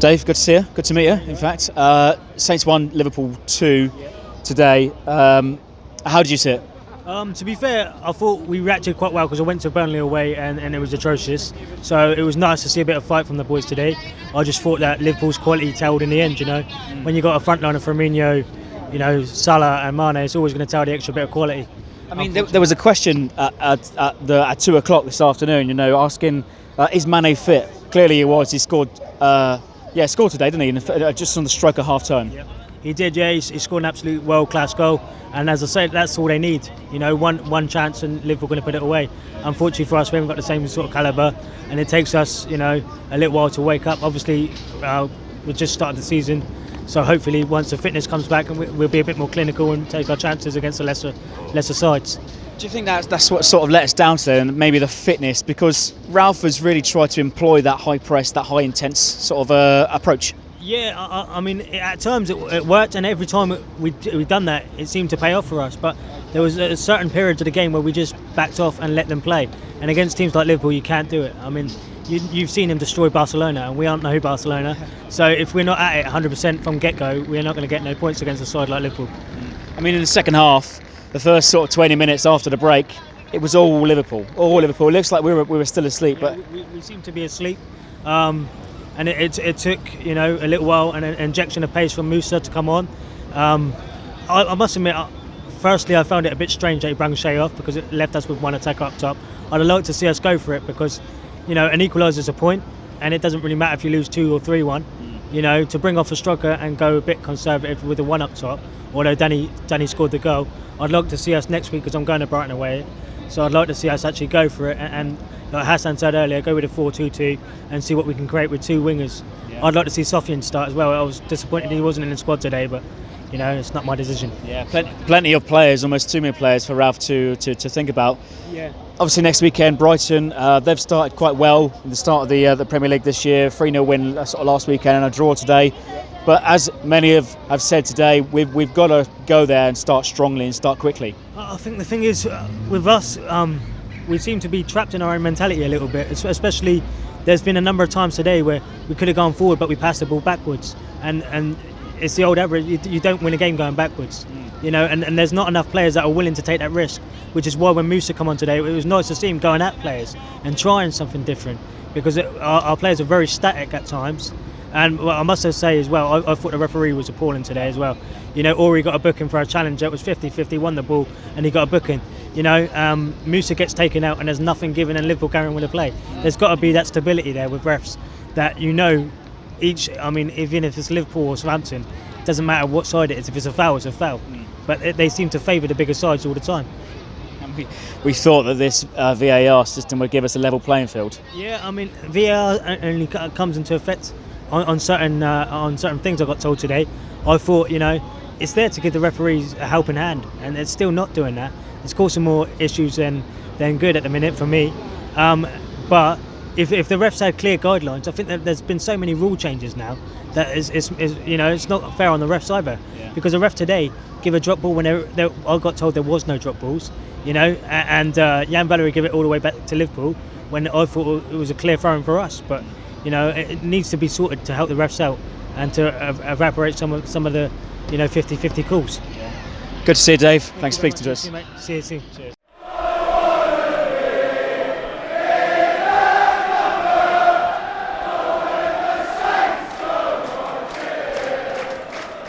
Dave, good to see you. Good to meet you, in fact. Saints 1, Liverpool 2 today. How did you see it? To be fair, I thought we reacted quite well because I went to Burnley away and it was atrocious. So it was nice to see a bit of fight from the boys today. I just thought that Liverpool's quality told in the end, When you got a front line of Firmino, Salah and Mane, it's always going to tell the extra bit of quality. I mean, there was a question at 2 o'clock this afternoon, asking, is Mane fit? Clearly he was. He scored scored today, didn't he? Just on the stroke of half-time. Yep. He did, yeah. He scored an absolute world-class goal. And as I said, that's all they need. One chance and Liverpool going to put it away. Unfortunately for us, we haven't got the same sort of calibre. And it takes us, a little while to wake up. Obviously, we just started the season. So hopefully once the fitness comes back, we'll be a bit more clinical and take our chances against the lesser sides. Do you think that's what sort of let us down today, and maybe the fitness? Because Ralph has really tried to employ that high press, that high intense sort of approach. Yeah, I mean, at times it worked, and every time we've done that, it seemed to pay off for us. But there was a certain period of the game where we just backed off and let them play. And against teams like Liverpool, you can't do it. I mean, you've seen him destroy Barcelona, and we aren't no Barcelona. So if we're not at it 100% from get-go, we're not going to get no points against a side like Liverpool. I mean, in the second half, the first sort of 20 minutes after the break, it was all Liverpool. All Liverpool. It looks like we were still asleep, but we seem to be asleep. And it took a little while and an injection of pace from Musa to come on. I must admit, firstly I found it a bit strange that he brought Shea off because it left us with one attacker up top. I'd like to see us go for it because an equaliser is a point, and it doesn't really matter if you lose 2 or 3-1. To bring off a striker and go a bit conservative with the one up top. Although Danny scored the goal, I'd like to see us next week because I'm going to Brighton away. So I'd like to see us actually go for it and like Hassan said earlier, go with a 4-2-2 and see what we can create with 2 wingers. Yeah. I'd like to see Sofian start as well. I was disappointed he wasn't in the squad today, but it's not my decision. Yeah, plenty of players, almost too many players for Ralph to think about. Yeah. Obviously next weekend, Brighton, they've started quite well in the start of the Premier League this year. 3-0 win sort of last weekend and a draw today. But as many have said today, we've got to go there and start strongly and start quickly. I think the thing is, with us, we seem to be trapped in our own mentality a little bit. Especially, there's been a number of times today where we could have gone forward, but we passed the ball backwards. And it's the old average. You don't win a game going backwards. And there's not enough players that are willing to take that risk. Which is why when Musa come on today, it was nice to see him going at players and trying something different. Because our players are very static at times. And I must say as well, I thought the referee was appalling today as well. Ori got a booking for a challenge that was 50-50, won the ball, and he got a booking. Musa gets taken out and there's nothing given and Liverpool carrying with the play. There's got to be that stability there with refs that even if it's Liverpool or Southampton, it doesn't matter what side it is. If it's a foul, it's a foul. But they seem to favour the bigger sides all the time. We thought that this VAR system would give us a level playing field. Yeah, VAR only comes into effect on certain things I got told today. I thought, it's there to give the referees a helping hand, and it's still not doing that. It's causing more issues than good at the minute for me. But if the refs had clear guidelines, I think that there's been so many rule changes now that it's not fair on the refs either. Yeah. Because the ref today give a drop ball when I got told there was no drop balls. And Jan Valery give it all the way back to Liverpool when I thought it was a clear throw-in for us. But it needs to be sorted to help the refs out and to evaporate some of the 50-50 calls. Good to see you, Dave. Thanks for speaking to us. See you, mate. See you soon. Cheers.